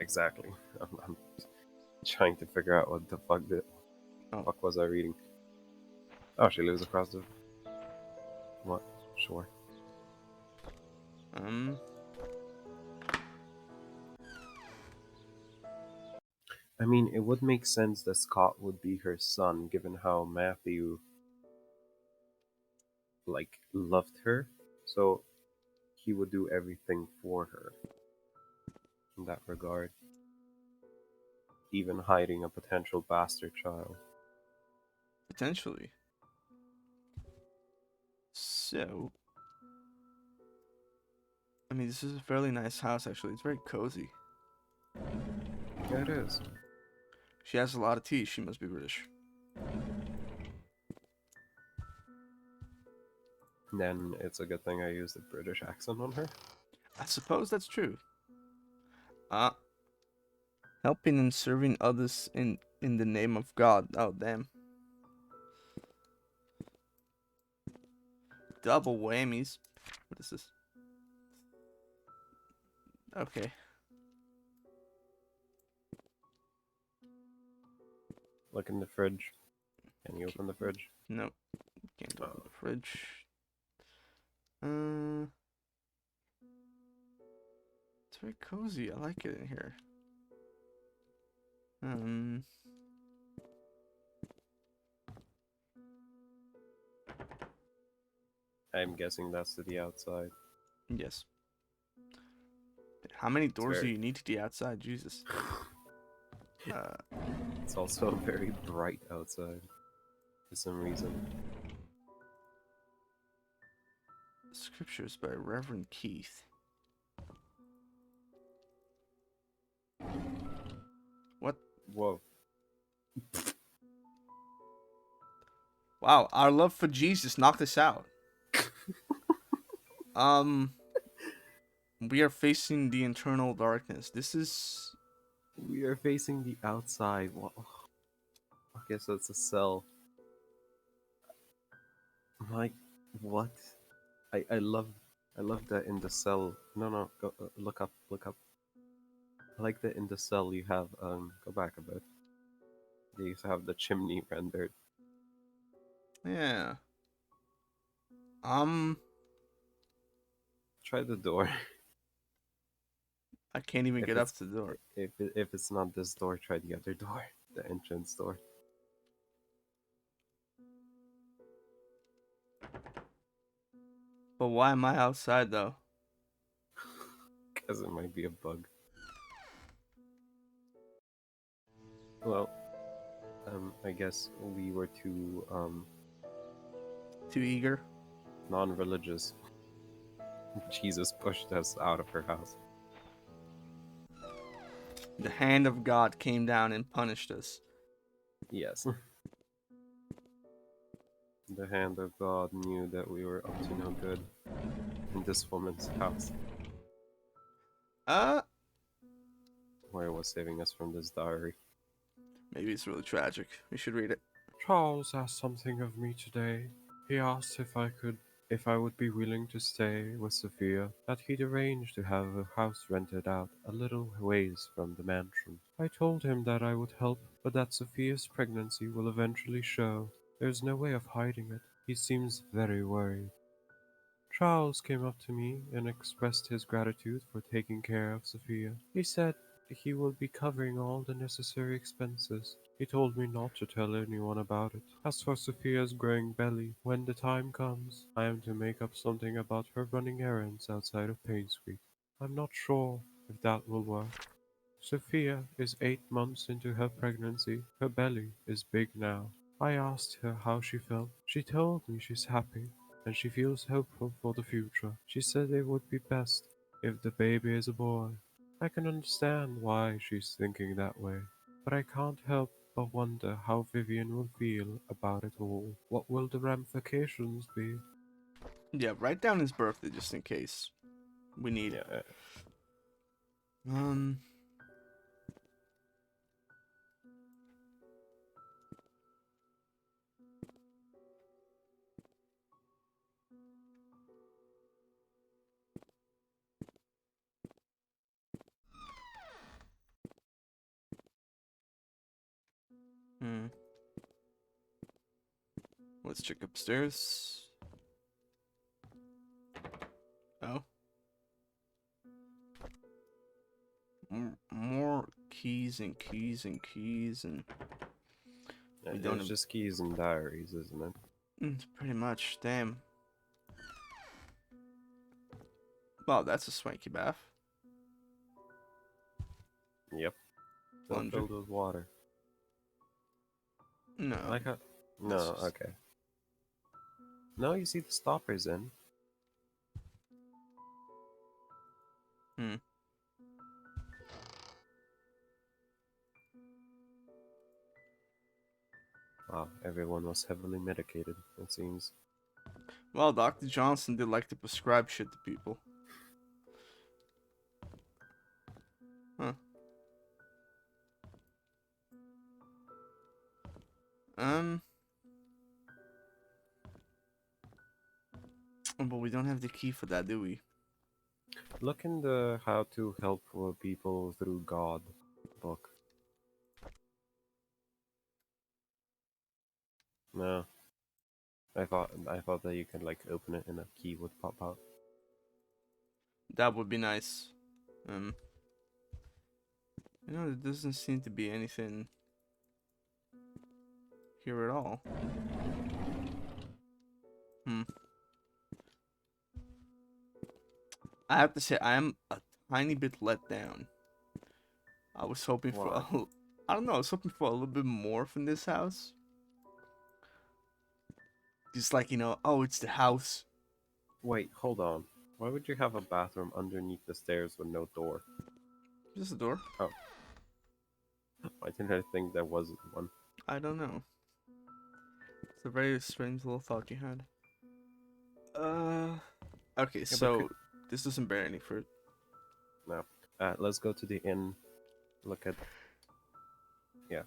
Exactly. I'm trying to figure out what the Oh. fuck was I reading. Oh, she lives across the what? Shore. Um. I mean, it would make sense that Scott would be her son, given how Matthew like loved her. So he would do everything for her in that regard, even hiding a potential bastard child. Potentially. So, I mean, this is a fairly nice house, actually. It's very cozy. Yeah, it is. She has a lot of teeth. She must be British. Then it's a good thing I used a British accent on her. I suppose that's true. Uh, helping and serving others in the name of God. Oh, damn. Double whammies. What is this? Okay. Look in the fridge. Can you open the fridge? No, can't open Oh. the fridge. Uh, it's very cozy. I like it in here. Um, I'm guessing that's to the outside. yes. How many It's doors do very. you need to the outside? Jesus. Uh, It's also very bright outside for some reason. Scriptures by Reverend Keith. What? Whoa. Wow, our love for Jesus knocked us out. Um, we are facing the internal darkness. This is We are facing the outside. Well, okay, so it's a cell. Like, what? I love that in the cell. No, no, go look up, look up. I like that in the cell you have go back a bit. They used to have the chimney rendered. yeah. Um, Try the door. I can't even If get up it's to the door. if it's not this door, try the other door, the entrance door. But why am I outside though? Because it might be a bug. Well, I guess we were too Too eager. non-religious. Jesus pushed us out of her house. The hand of God came down and punished us. Yes. The hand of God knew that we were up to no good in this woman's house, Uh, where it was saving us from this diary. maybe it's really tragic. We should read it. Charles asked something of me today. He asked if I would be willing to stay with Sophia, that he'd arranged to have a house rented out a little ways from the mansion. I told him that I would help, but that Sophia's pregnancy will eventually show. There's no way of hiding it. He seems very worried. Charles came up to me and expressed his gratitude for taking care of Sophia. He said he will be covering all the necessary expenses. He told me not to tell anyone about it. As for Sophia's growing belly, when the time comes, I am to make up something about her running errands outside of Painscreek. I'm not sure if that will work. Sophia is 8 months into her pregnancy. Her belly is big now. I asked her how she felt. She told me she's happy and she feels hopeful for the future. She said it would be best if the baby is a boy. I can understand why she's thinking that way, but I can't help but wonder how Vivian will feel about it all. What will the ramifications be? Yeah, write down his birthday just in case we need it. Yeah, Um, Let's check upstairs. Oh. More keys and keys and keys and we don't It's have... just keys and diaries, isn't it? Pretty much. Damn. Wow, that's a swanky bath. Yep. Still Laundry. filled with water. No. Like how... That's No, just... okay. No, you see the stoppers in. Hmm. Wow, everyone was heavily medicated, it seems. Well, Dr. Johnson did like to prescribe shit to people. Huh. Um... But we don't have the key for that, do we? Look in the How to Help People Through God book. No. I thought that you could like open it and a key would pop out. That would be nice. You know, there doesn't seem to be anything here at all. Hmm. I have to say, I am a tiny bit let down. I was hoping for Why? I don't know, I was hoping for a little bit more from this house. Just like, oh, it's the house. Wait, hold on. Why would you have a bathroom underneath the stairs with no door? Just a door? Oh, why didn't I think there wasn't one? I don't know. It's a very strange little thought you had. Okay, Yeah, but so this doesn't bear any fruit. no. Let's go to the inn. Look at... Yeah.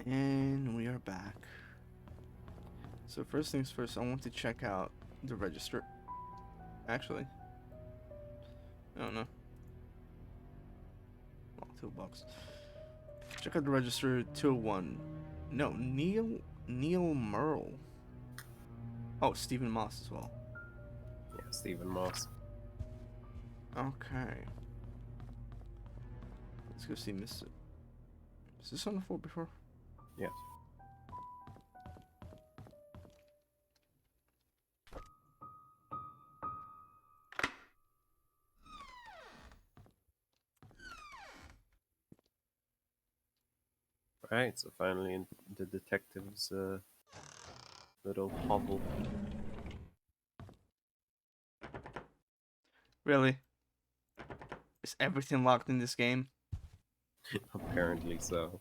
And we are back. So first things first, I want to check out the register. Actually, I don't know. Well, $2. Check out the register 201. No, Neil Merle. Oh, Stephen Moss as well. Yeah, Stephen Moss. Okay. Let's go see Mr. Is this on the floor before? Yes. Right, so finally in the detective's little hovel. Really? Is everything locked in this game? Apparently so.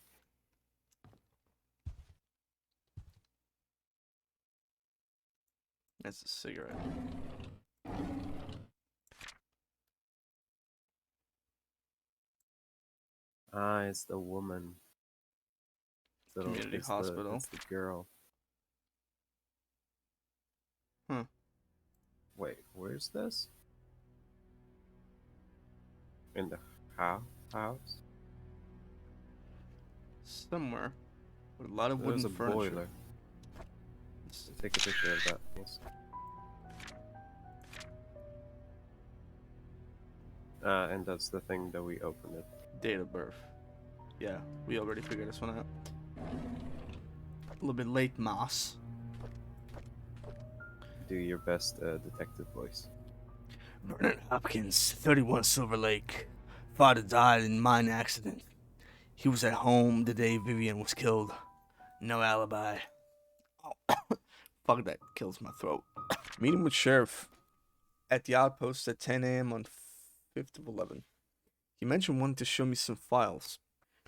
That's a cigarette. Ah, it's the woman. Community hospital. It's the girl. Huh. Wait, where's this? In the house? Somewhere. With a lot of There's wooden a furniture. boiler. Take a picture of that, please. And that's the thing that we opened it. Date of birth. Yeah, we already figured this one out. A little bit late, Moss. Do your best detective voice. Bernard Hopkins, 31 Silver Lake. Father died in mine accident. He was at home the day Vivian was killed. No alibi. Oh, fuck, that kills my throat. Meeting with sheriff at the outpost at 10 a.m. on 5th of 11. He mentioned wanting to show me some files.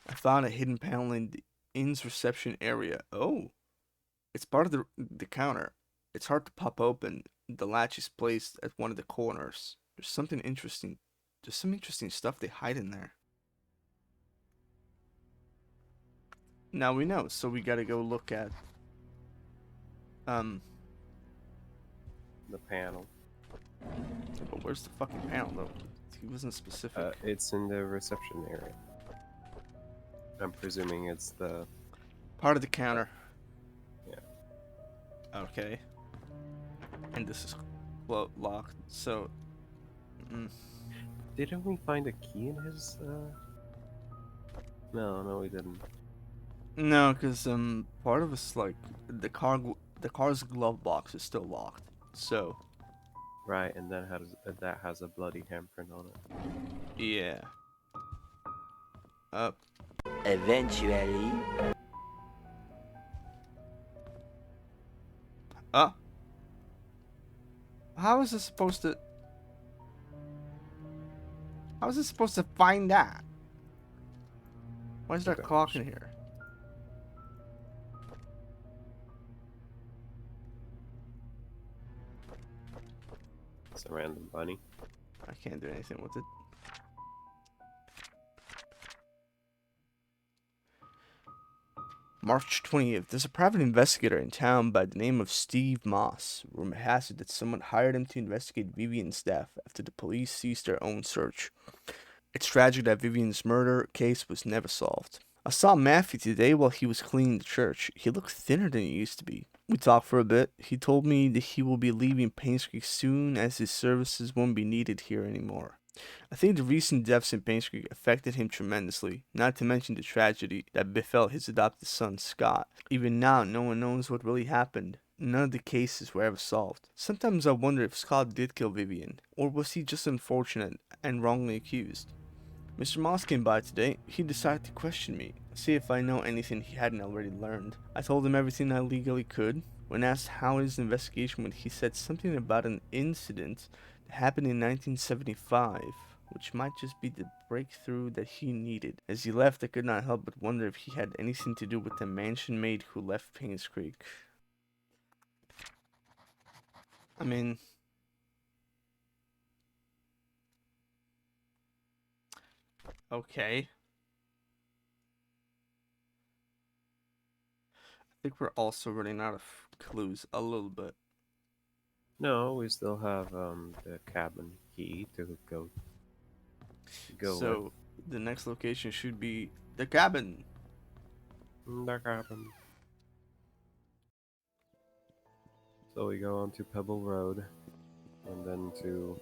I found a hidden panel in the inn's reception area. Oh, it's part of the counter. It's hard to pop open. The latch is placed at one of the corners. There's something interesting. There's some interesting stuff they hide in there. Now we know, so we gotta go look at The panel. But where's the fucking panel though? He wasn't specific. It's in the reception area. I'm presuming it's the. Part of the Uh, counter. yeah. Okay. And this is locked. So, mm, Didn't we find a key in his? No, no, we didn't. no, because part of it's like the car's glove box is still locked. So, Right, and that has a bloody handprint on it. yeah. Up. Eventually. Uh. How is it supposed to? How is it supposed to find that? Why is there a Okay, clock in here? it's a random bunny. I can't do anything with it. March 20th. There's a private investigator in town by the name of Steve Moss. Rumor has it that someone hired him to investigate Vivian's death after the police ceased their own search. It's tragic that Vivian's murder case was never solved. I saw Matthew today while he was cleaning the church. He looked thinner than he used to be. We talked for a bit. He told me that he will be leaving Painscreek soon as his services won't be needed here anymore. I think the recent deaths in Painscreek affected him tremendously, not to mention the tragedy that befell his adopted son, Scott. Even now, no one knows what really happened. None of the cases were ever solved. Sometimes I wonder if Scott did kill Vivian, or was he just unfortunate and wrongly accused. Mr. Moss came by today. He decided to question me, see if I know anything he hadn't already learned. I told him everything I legally could. When asked how his investigation went, he said something about an incident that happened in 1975, which might just be the breakthrough that he needed. As he left, I could not help but wonder if he had anything to do with the mansion maid who left Painscreek. I mean, okay. I think we're also running out of clues a little bit. No, we still have the cabin key to go with. So the next location should be the cabin. The cabin. So we go on to Pebble Road, and then to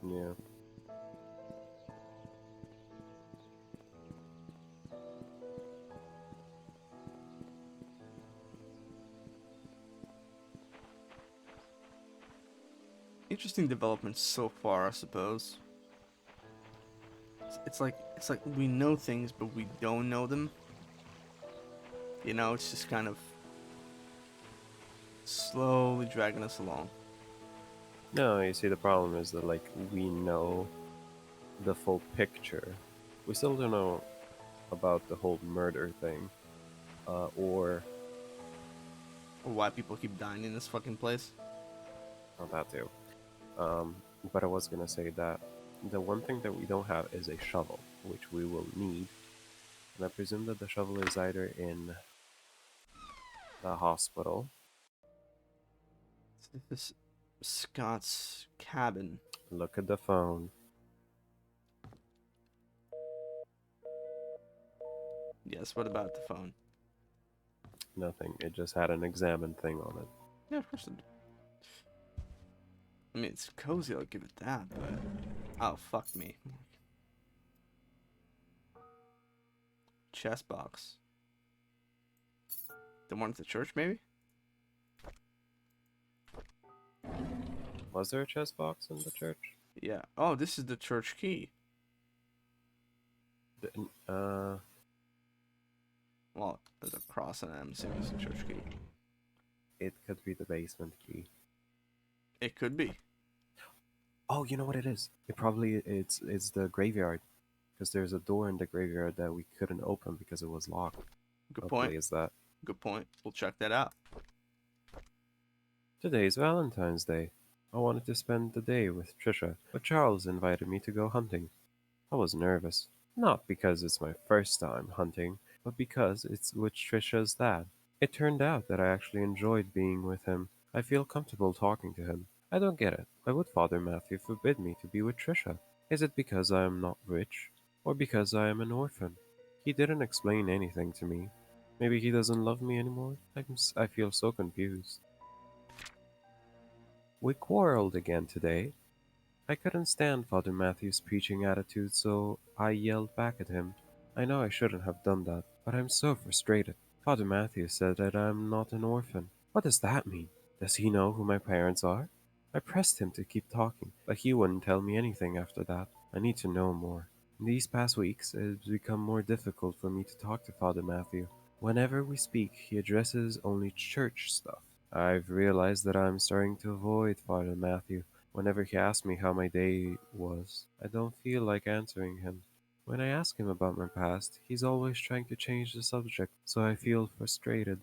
yeah. Interesting developments so far, I suppose. It's like we know things, but we don't know them. You know, it's just kind of slowly dragging us along. No, you see, the problem is that like we know the full picture. We still don't know about the whole murder thing, or Or why people keep dying in this fucking place. not that too. Um, but I was gonna say that the one thing that we don't have is a shovel, which we will need. And I presume that the shovel is either in the hospital. This is Scott's cabin. Look at the phone. Yes, what about the phone? Nothing. It just had an examine thing on it. Yeah, of course it did. I mean, it's cozy, I'll give it that, but... Oh, fuck me. Chest box. The one at the church, maybe? Was there a chest box in the church? Yeah. Oh, this is the church key. Uh, Well, there's a cross and I'm assuming it's a church key. it could be the basement key. It could be. Oh, you know what it is? It's the graveyard, because there's a door in the graveyard that we couldn't open because it was locked. Good Hopefully point. it's that. Good point. We'll check that out. Today's Valentine's Day. I wanted to spend the day with Trisha, but Charles invited me to go hunting. I was nervous, not because it's my first time hunting, but because it's with Trisha's dad. It turned out that I actually enjoyed being with him. I feel comfortable talking to him. I don't get it. Why would Father Matthew forbid me to be with Trisha? Is it because I am not rich? Or because I am an orphan? He didn't explain anything to me. Maybe he doesn't love me anymore? I feel so confused. We quarreled again today. I couldn't stand Father Matthew's preaching attitude, so I yelled back at him. I know I shouldn't have done that, but I'm so frustrated. Father Matthew said that I'm not an orphan. What does that mean? Does he know who my parents are? I pressed him to keep talking, but he wouldn't tell me anything after that. I need to know more. In these past weeks, it has become more difficult for me to talk to Father Matthew. Whenever we speak, he addresses only church stuff. I've realized that I'm starting to avoid Father Matthew. Whenever he asks me how my day was, I don't feel like answering him. When I ask him about my past, he's always trying to change the subject, so I feel frustrated.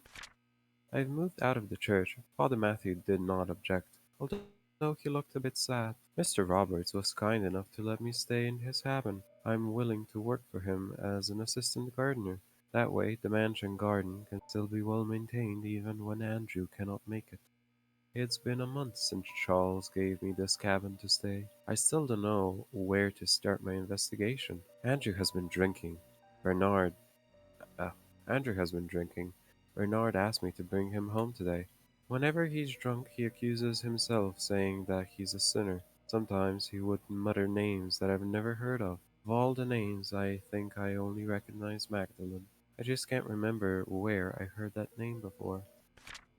I've moved out of the church. Father Matthew did not object, although he looked a bit sad. Mr. Roberts was kind enough to let me stay in his cabin. I'm willing to work for him as an assistant gardener. That way, the mansion garden can still be well maintained even when Andrew cannot make it. It's been a month since Charles gave me this cabin to stay. I still don't know where to start my investigation. Bernard, uh, Andrew has been drinking. Bernard asked me to bring him home today. Whenever he's drunk, he accuses himself, saying that he's a sinner. Sometimes he would mutter names that I've never heard of. Of all the names, I think I only recognize Magdalene. I just can't remember where I heard that name before.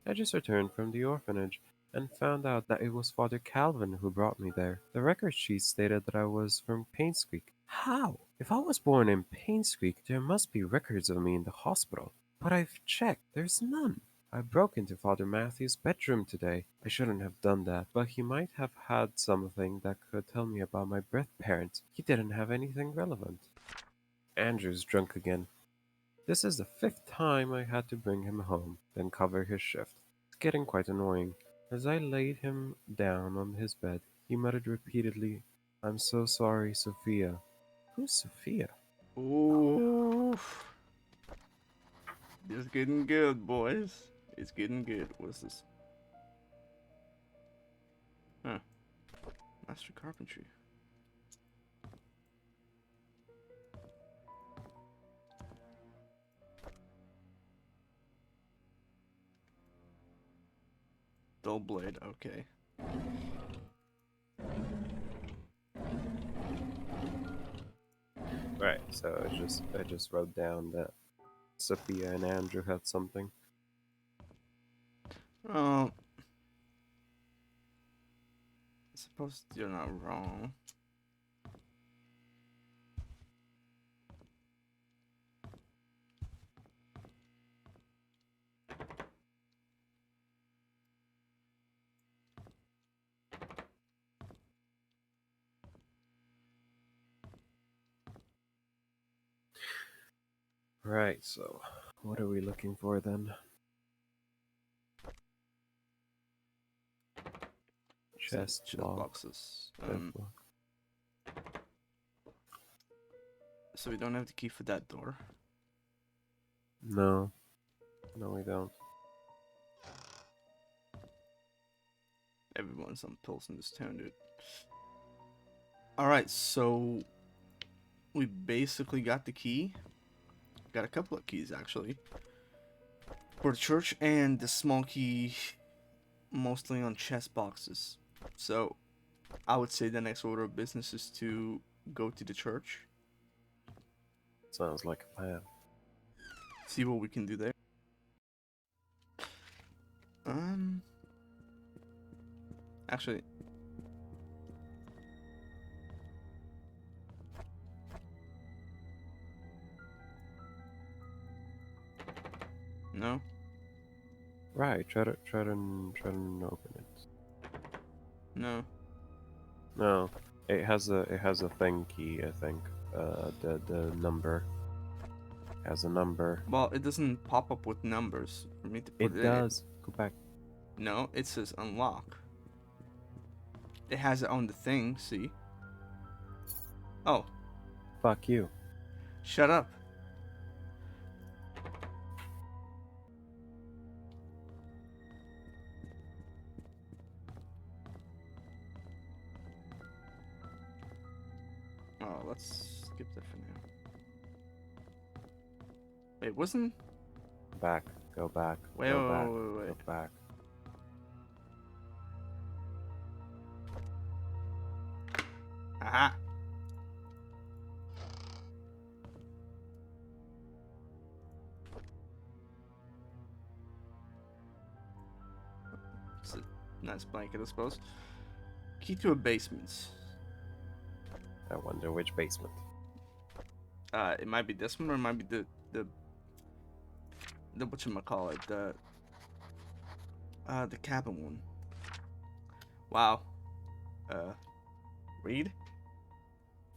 I just returned from the orphanage and found out that it was Father Calvin who brought me there. The record sheet stated that I was from Painscreek. How? If I was born in Painscreek, there must be records of me in the hospital. But I've checked, there's none. I broke into Father Matthew's bedroom today. I shouldn't have done that, but he might have had something that could tell me about my birth parents. He didn't have anything relevant. Andrew's drunk again. This is the fifth time I had to bring him home, then cover his shift. It's getting quite annoying. As I laid him down on his bed, he muttered repeatedly, "I'm so sorry, Sophia." Who's Sophia? Ooh, it's getting good, boys. It's getting good. What's this? Huh. Master Carpentry. Dull blade. Okay. Right, so I just wrote down that Sophia and Andrew had something. I suppose you're not wrong. Right, so what are we looking for then? Chest Chest block, boxes. chest block. So we don't have the key for that door. No, no, we don't. Everyone's on pills in this town, dude. Alright, so we basically got the key. Got a couple of keys, actually. For the church, and the small key mostly on chest boxes. So I would say the next order of business is to go to the church, Sounds like a plan. see what we can do there. Um, actually, no. Right, try to open it. No. No, it has a thing key, I think. The number has a number. Well, it doesn't pop up with numbers for me to put It it in. does. Go back. No, it says unlock. It has it on the thing, see? Oh, Fuck you. shut up. Oh, let's skip that for now. Wait, wasn't... Back, go back, Wait, go wait, back, wait, wait, go wait. back. Aha! It's a nice blanket, I suppose. Key to a basement. I wonder which basement. It might be this one, or it might be the whatchamacallit, the cabin one. Wow. Read?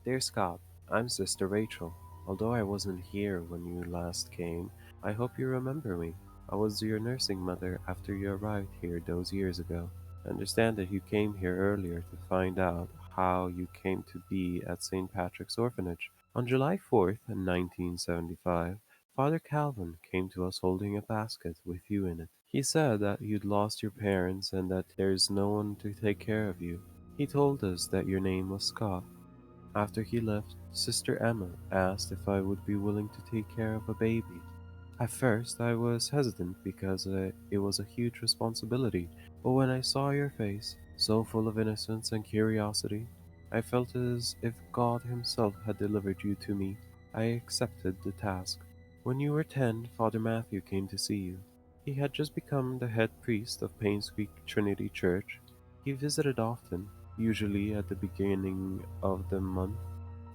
Dear Scott, I'm Sister Rachel. Although I wasn't here when you last came, I hope you remember me. I was your nursing mother after you arrived here those years ago. I understand that you came here earlier to find out how you came to be at St. Patrick's Orphanage. On July 4th, 1975, Father Calvin came to us holding a basket with you in it. He said that you'd lost your parents and that there's no one to take care of you. He told us that your name was Scott. After he left, Sister Emma asked if I would be willing to take care of a baby. At first, I was hesitant because it was a huge responsibility, but when I saw your face, so full of innocence and curiosity, I felt as if God Himself had delivered you to me. I accepted the task. When you were 10, Father Matthew came to see you. He had just become the head priest of Painscreek Trinity Church. He visited often, usually at the beginning of the month.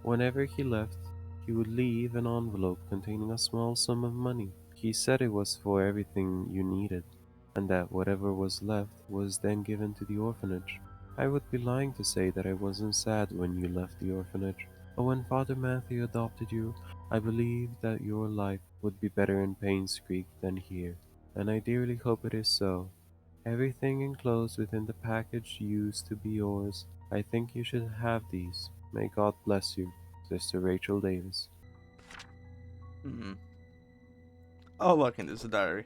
Whenever he left, he would leave an envelope containing a small sum of money. He said it was for everything you needed, and that whatever was left was then given to the orphanage. I would be lying to say that I wasn't sad when you left the orphanage, but when Father Matthew adopted you, I believed that your life would be better in Paynes Creek than here, and I dearly hope it is so. Everything enclosed within the package used to be yours. I think you should have these. May God bless you, Sister Rachel Davis. Hmm. Oh, look, and there's a diary.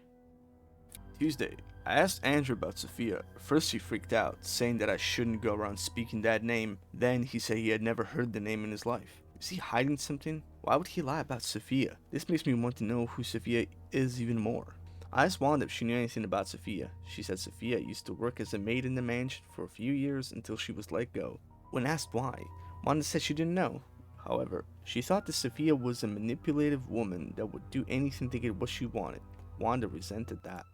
Tuesday. I asked Andrew about Sophia. First he freaked out, saying that I shouldn't go around speaking that name. Then he said he had never heard the name in his life. Is he hiding something? Why would he lie about Sophia? This makes me want to know who Sophia is even more. I asked Wanda if she knew anything about Sophia. She said Sophia used to work as a maid in the mansion for a few years until she was let go. When asked why, Wanda said she didn't know. However, she thought that Sophia was a manipulative woman that would do anything to get what she wanted. Wanda resented that.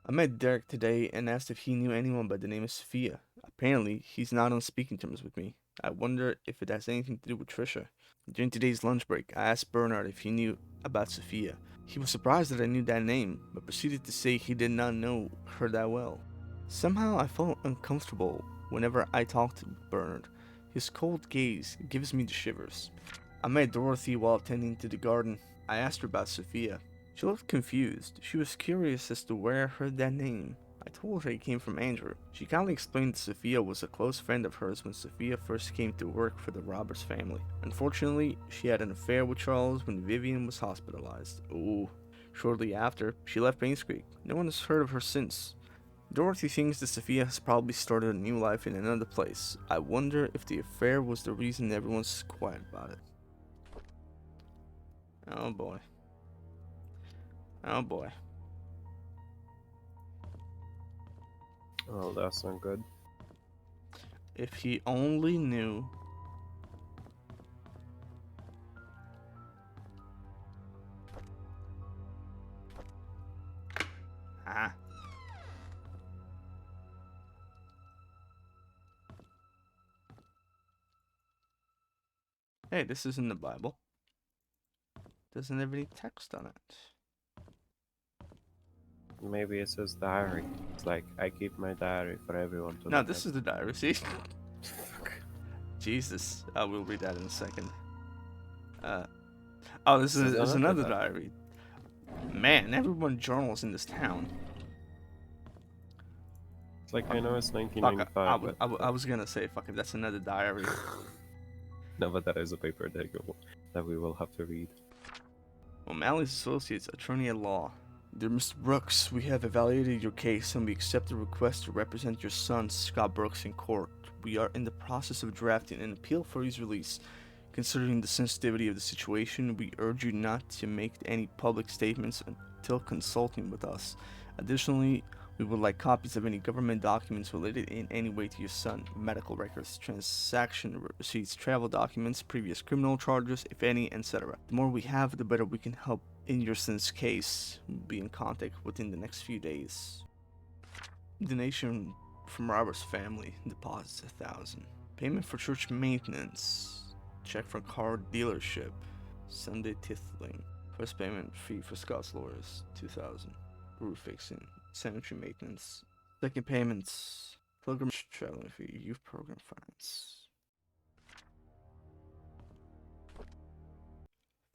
I met Derek today and asked if he knew anyone by the name of Sophia. Apparently, he's not on speaking terms with me. I wonder if it has anything to do with Trisha. During today's lunch break, I asked Bernard if he knew about Sophia. He was surprised that I knew that name, but proceeded to say he did not know her that well. Somehow I felt uncomfortable whenever I talked to Bernard. His cold gaze gives me the shivers. I met Dorothy while attending to the garden. I asked her about Sophia. She looked confused. She was curious as to where I heard that name. I told her it came from Andrew. She kindly explained that Sophia was a close friend of hers when Sophia first came to work for the Roberts family. Unfortunately, she had an affair with Charles when Vivian was hospitalized. Ooh. Shortly after, she left Painscreek. No one has heard of her since. Dorothy thinks that Sophia has probably started a new life in another place. I wonder if the affair was the reason everyone's quiet about it. Oh boy. Oh boy. Oh, that's not good. If he only knew. Ah. Hey, this is in the Bible. Doesn't have any text on it. Maybe it says diary. It's like, I keep my diary for everyone to No, look this at. is the diary, see? Fuck. Jesus. I will read that in a second. Oh, this This is is another another diary. diary. Man, everyone journals in this town. It's like, I know it's Fuck, 1995, but I was gonna say, fuck, if that's another diary. no, but that is a paper that we will have to read. O'Malley's Associates, Attorney at Law. Dear Mr. Brooks, we have evaluated your case and we accept the request to represent your son, Scott Brooks, in court. We are in the process of drafting an appeal for his release. Considering the sensitivity of the situation, we urge you not to make any public statements until consulting with us. Additionally, we would like copies of any government documents related in any way to your son, medical records, transaction receipts, travel documents, previous criminal charges, if any, etc. The more we have, the better we can help in your son's case. We'll be in contact within the next few days. Donation from Robert's family, deposits 1,000. Payment for church maintenance, check for car dealership, Sunday tithing. First payment fee for Scott's lawyers, 2,000. Roof fixing, sanitary maintenance. Second payments, pilgrimage traveling fee, youth program finance.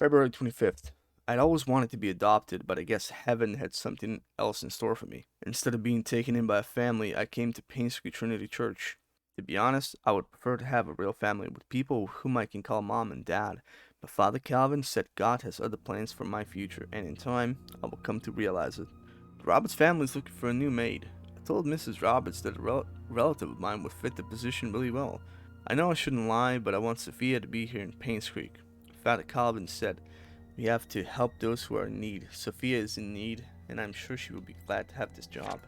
February 25th. I'd always wanted to be adopted, but I guess heaven had something else in store for me. Instead of being taken in by a family, I came to Painscreek Trinity Church. To be honest, I would prefer to have a real family with people whom I can call mom and dad. But Father Calvin said God has other plans for my future, and in time, I will come to realize it. Robert's family is looking for a new maid. I told Mrs. Roberts that a relative of mine would fit the position really well. I know I shouldn't lie, but I want Sophia to be here in Painscreek. Father Calvin said, we have to help those who are in need. Sophia is in need, and I'm sure she will be glad to have this job.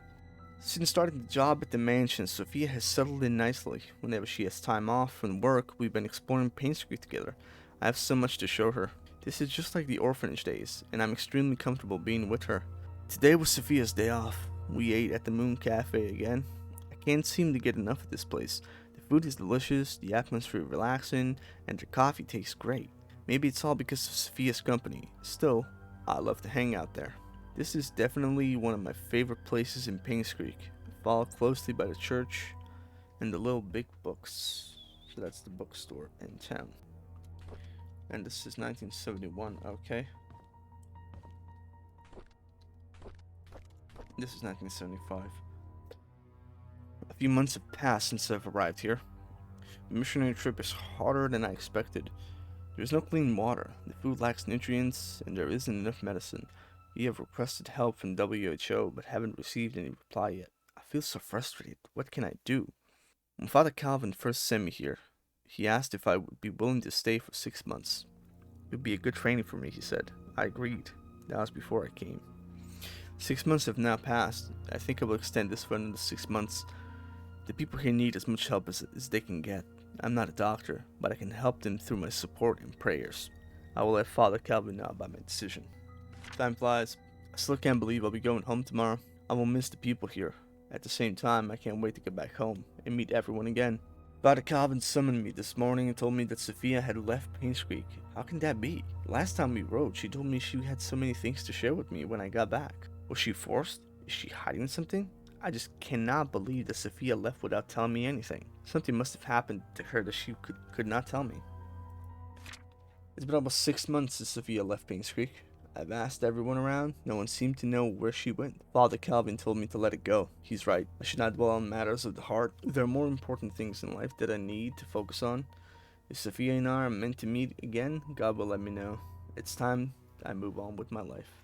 Since starting the job at the mansion, Sophia has settled in nicely. Whenever she has time off from work, we've been exploring Painscreek together. I have so much to show her. This is just like the orphanage days, and I'm extremely comfortable being with her. Today was Sophia's day off. We ate at the Moon Cafe again. I can't seem to get enough of this place. The food is delicious, the atmosphere relaxing, and the coffee tastes great. Maybe it's all because of Sophia's company. Still, I love to hang out there. This is definitely one of my favorite places in Painscreek, followed closely by the church and the Little Big Books. So that's the bookstore in town. And this is 1971, okay. This is 1975. A few months have passed since I've arrived here. The missionary trip is harder than I expected. There is no clean water, the food lacks nutrients, and there isn't enough medicine. We have requested help from WHO, but haven't received any reply yet. I feel so frustrated. What can I do? When Father Calvin first sent me here, he asked if I would be willing to stay for 6 months. It would be a good training for me, he said. I agreed. That was before I came. 6 months have now passed. I think I will extend this for another 6 months. The people here need as much help as they can get. I'm not a doctor, but I can help them through my support and prayers. I will let Father Calvin know about my decision. Time flies. I still can't believe I'll be going home tomorrow. I will miss the people here. At the same time, I can't wait to get back home and meet everyone again. Father Calvin summoned me this morning and told me that Sophia had left Painscreek. How can that be? Last time we rode, she told me she had so many things to share with me when I got back. Was she forced? Is she hiding something? I just cannot believe that Sophia left without telling me anything. Something must have happened to her that she could not tell me. It's been almost 6 months since Sophia left Painscreek. I've asked everyone around. No one seemed to know where she went. Father Calvin told me to let it go. He's right. I should not dwell on matters of the heart. There are more important things in life that I need to focus on. If Sophia and I are meant to meet again, God will let me know. It's time I move on with my life.